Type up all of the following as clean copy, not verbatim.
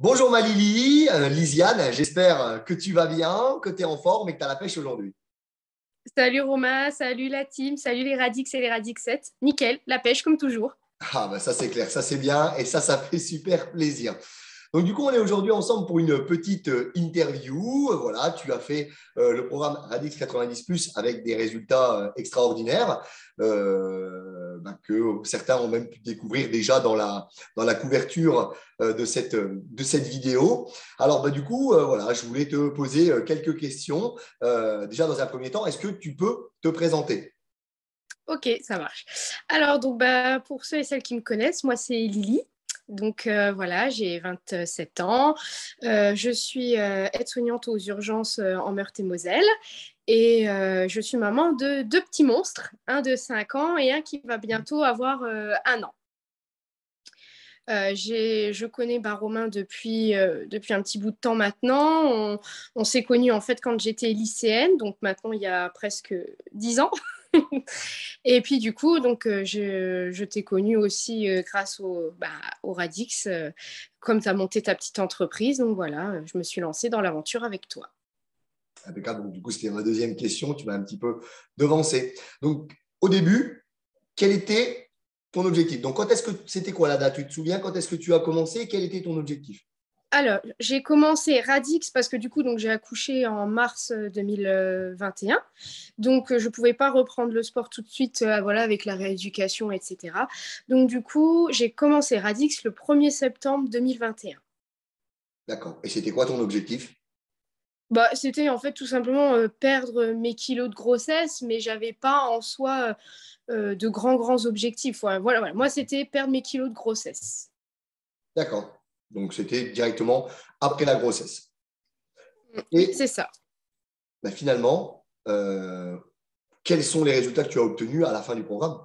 Bonjour ma Lily, Lisiane, j'espère que tu vas bien, que tu es en forme et que tu as la pêche aujourd'hui. Salut Romain, salut la team, salut les Radix et les Radixettes. Nickel, la pêche comme toujours. Ah bah ça c'est clair, ça c'est bien et ça fait super plaisir. Donc du coup on est aujourd'hui ensemble pour une petite interview. Voilà, tu as fait le programme Radix 90 Plus avec des résultats extraordinaires que certains ont même pu découvrir déjà dans la couverture de cette vidéo. Alors du coup voilà, je voulais te poser quelques questions. Déjà dans un premier temps, est-ce que tu peux te présenter? Ok, ça marche. Alors, pour ceux et celles qui me connaissent, moi c'est Lily. Donc voilà, j'ai 27 ans. Je suis aide-soignante aux urgences en Meurthe-et-Moselle. Et je suis maman de deux petits monstres, un de 5 ans et un qui va bientôt avoir 1 an. Je connais Romain depuis un petit bout de temps maintenant. On s'est connus en fait quand j'étais lycéenne, donc maintenant il y a presque 10 ans. Et puis du coup, je t'ai connu aussi grâce au Radix, comme tu as monté ta petite entreprise. Donc voilà, je me suis lancée dans l'aventure avec toi. Impeccable. Donc, du coup, c'était ma deuxième question. Tu m'as un petit peu devancé. Donc, au début, quel était ton objectif? Donc, quand est-ce que c'était quoi la date? Tu te souviens quand est-ce que tu as commencé? Quel était ton objectif? Alors, j'ai commencé Radix parce que du coup, j'ai accouché en mars 2021. Donc, je ne pouvais pas reprendre le sport tout de suite voilà, avec la rééducation, etc. Donc, du coup, j'ai commencé Radix le 1er septembre 2021. D'accord. Et c'était quoi ton objectif? C'était en fait tout simplement perdre mes kilos de grossesse, mais j'avais pas en soi de grands objectifs. Voilà. Moi, c'était perdre mes kilos de grossesse. D'accord. Donc, c'était directement après la grossesse. Oui, Et c'est ça. finalement, quels sont les résultats que tu as obtenus à la fin du programme?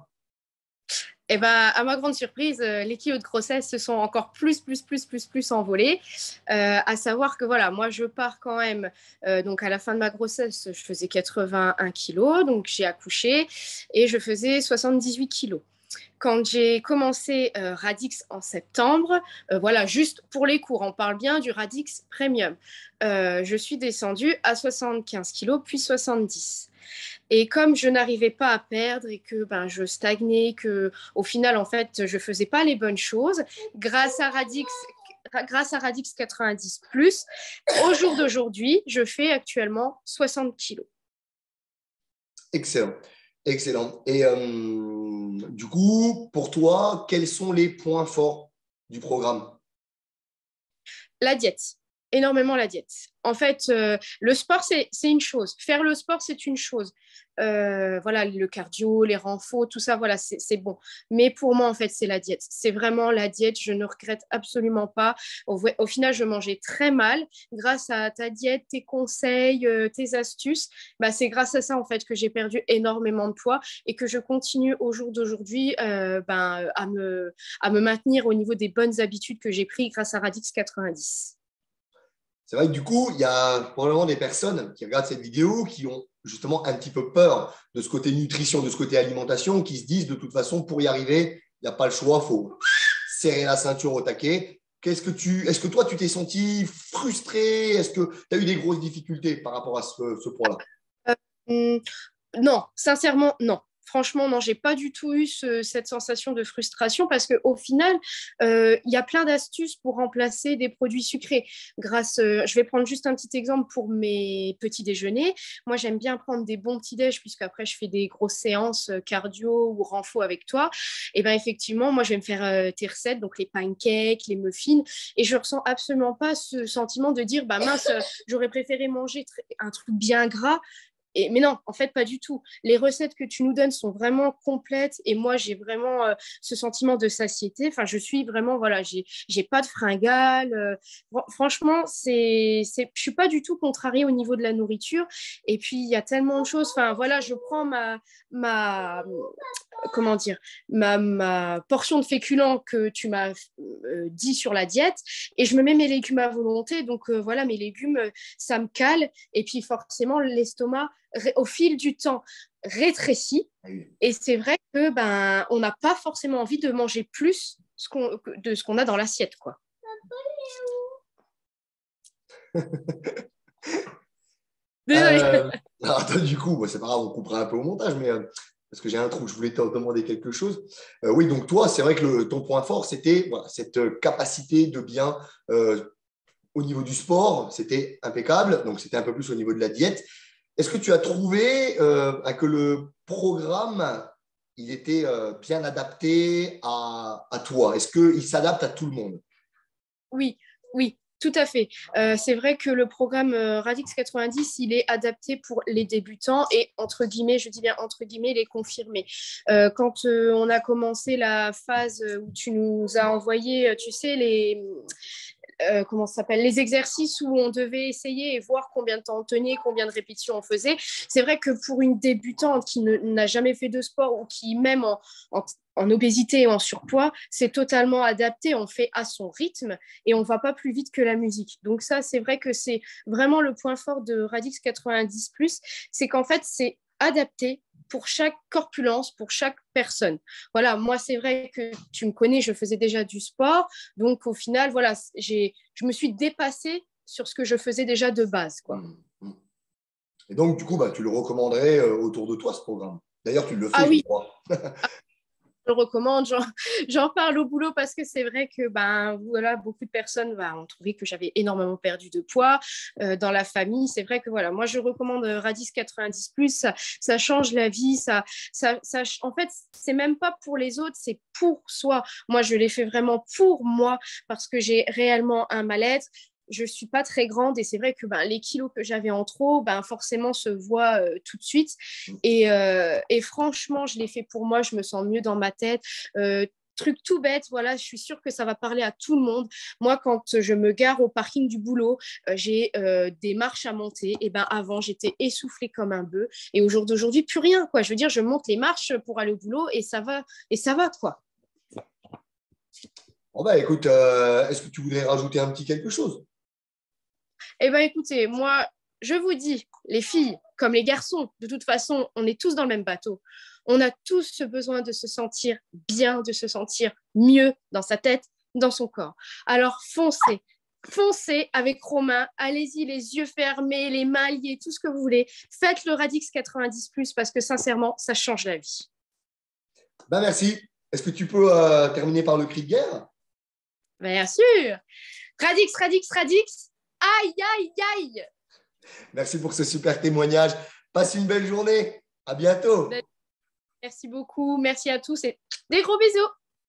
Et à ma grande surprise, les kilos de grossesse se sont encore plus envolés. À savoir que voilà, moi je pars quand même. Donc à la fin de ma grossesse, je faisais 81 kilos, donc j'ai accouché et je faisais 78 kilos. Quand j'ai commencé Radix en septembre, voilà, juste pour les cours, on parle bien du Radix Premium. Je suis descendue à 75 kilos, puis 70. Et comme je n'arrivais pas à perdre et que je stagnais, que au final, en fait, je faisais pas les bonnes choses, grâce à Radix 90 au jour d'aujourd'hui, je fais actuellement 60 kilos. Excellent. Excellent. Et du coup, pour toi, quels sont les points forts du programme? La diète, énormément la diète. En fait, le sport, c'est une chose. Faire le sport, c'est une chose. Voilà, le cardio, les renforts, tout ça, voilà, c'est bon. Mais pour moi, en fait, c'est la diète. C'est vraiment la diète. Je ne regrette absolument pas. Au final, je mangeais très mal. Grâce à ta diète, tes conseils, tes astuces, c'est grâce à ça, en fait, que j'ai perdu énormément de poids et que je continue au jour d'aujourd'hui à me maintenir au niveau des bonnes habitudes que j'ai prises grâce à Radix 90. C'est vrai que du coup, il y a probablement des personnes qui regardent cette vidéo qui ont justement un petit peu peur de ce côté nutrition, de ce côté alimentation, qui se disent de toute façon, pour y arriver, il n'y a pas le choix, il faut serrer la ceinture au taquet. Est-ce que toi, tu t'es senti frustré? Est-ce que tu as eu des grosses difficultés par rapport à ce point-là? Euh, Non, sincèrement, non. Franchement, non, j'ai pas du tout eu cette sensation de frustration parce qu'au final, il y a plein d'astuces pour remplacer des produits sucrés. Je vais prendre juste un petit exemple pour mes petits déjeuners. Moi, j'aime bien prendre des bons petits déj puisque après je fais des grosses séances cardio ou renfo avec toi. Et ben effectivement, moi, je vais me faire tes recettes, donc les pancakes, les muffins, et je ressens absolument pas ce sentiment de dire, bah mince, j'aurais préféré manger un truc bien gras mais non, en fait, pas du tout. Les recettes que tu nous donnes sont vraiment complètes et moi, j'ai vraiment ce sentiment de satiété. Enfin, je suis vraiment, voilà, j'ai pas de fringales. Franchement, je suis pas du tout contrariée au niveau de la nourriture. Et puis, il y a tellement de choses. Enfin, voilà, je prends ma, comment dire, ma portion de féculents que tu m'as dit sur la diète et je me mets mes légumes à volonté. Donc, voilà, mes légumes, ça me cale. Et puis, forcément, l'estomac, au fil du temps, rétrécit. Et c'est vrai que on n'a pas forcément envie de manger plus de ce qu'on a dans l'assiette, quoi. Désolée. Attends, du coup, c'est pas grave, on coupera un peu au montage, mais parce que j'ai un trou, je voulais te demander quelque chose. Oui, donc toi, c'est vrai que ton point fort, c'était voilà, cette capacité de bien, au niveau du sport, c'était impeccable, donc c'était un peu plus au niveau de la diète. Est-ce que tu as trouvé que le programme, il était bien adapté à toi? Est-ce qu'il s'adapte à tout le monde? Oui, oui, tout à fait. C'est vrai que le programme Radix 90, il est adapté pour les débutants et entre guillemets, je dis bien entre guillemets, les confirmés. Quand on a commencé la phase où tu nous as envoyé, tu sais, comment ça s'appelle, les exercices où on devait essayer et voir combien de temps on tenait, combien de répétitions on faisait. C'est vrai que pour une débutante qui n'a jamais fait de sport ou qui même en obésité et en surpoids, c'est totalement adapté, on fait à son rythme et on va pas plus vite que la musique. Donc ça, c'est vrai que c'est vraiment le point fort de Radix 90+, c'est qu'en fait, c'est adapté pour chaque corpulence, pour chaque personne. Voilà, moi, c'est vrai que tu me connais, je faisais déjà du sport. Donc, au final, voilà, je me suis dépassée sur ce que je faisais déjà de base, quoi. Et donc, du coup, tu le recommanderais autour de toi, ce programme. D'ailleurs, tu le Ah fais, je oui, crois. je le recommande, j'en parle au boulot parce que c'est vrai que ben, voilà, beaucoup de personnes ont trouvé que j'avais énormément perdu de poids dans la famille. C'est vrai que voilà, moi je recommande Radis 90+, ça change la vie, en fait, c'est même pas pour les autres, c'est pour soi. Moi, je l'ai fait vraiment pour moi parce que j'ai réellement un mal-être. Je suis pas très grande et c'est vrai que les kilos que j'avais en trop, forcément se voient tout de suite. Et franchement, je l'ai fait pour moi, je me sens mieux dans ma tête. Truc tout bête, voilà, je suis sûre que ça va parler à tout le monde. Moi, quand je me gare au parking du boulot, j'ai des marches à monter. Et avant, j'étais essoufflée comme un bœuf. Et au jour d'aujourd'hui, plus rien, quoi. Je veux dire, je monte les marches pour aller au boulot et ça va, quoi. Bon, écoute, est-ce que tu voudrais rajouter un petit quelque chose? Eh bien, écoutez, moi, je vous dis, les filles comme les garçons, de toute façon, on est tous dans le même bateau. On a tous ce besoin de se sentir bien, de se sentir mieux dans sa tête, dans son corps. Alors, foncez. Foncez avec Romain, allez-y les yeux fermés, les mains liées, tout ce que vous voulez. Faites le Radix 90+, parce que sincèrement, ça change la vie. Merci. Est-ce que tu peux terminer par le cri de guerre? Bien sûr. Radix, Radix, Radix. Aïe, aïe, aïe. Merci pour ce super témoignage. Passe une belle journée. À bientôt. Merci beaucoup. Merci à tous et des gros bisous.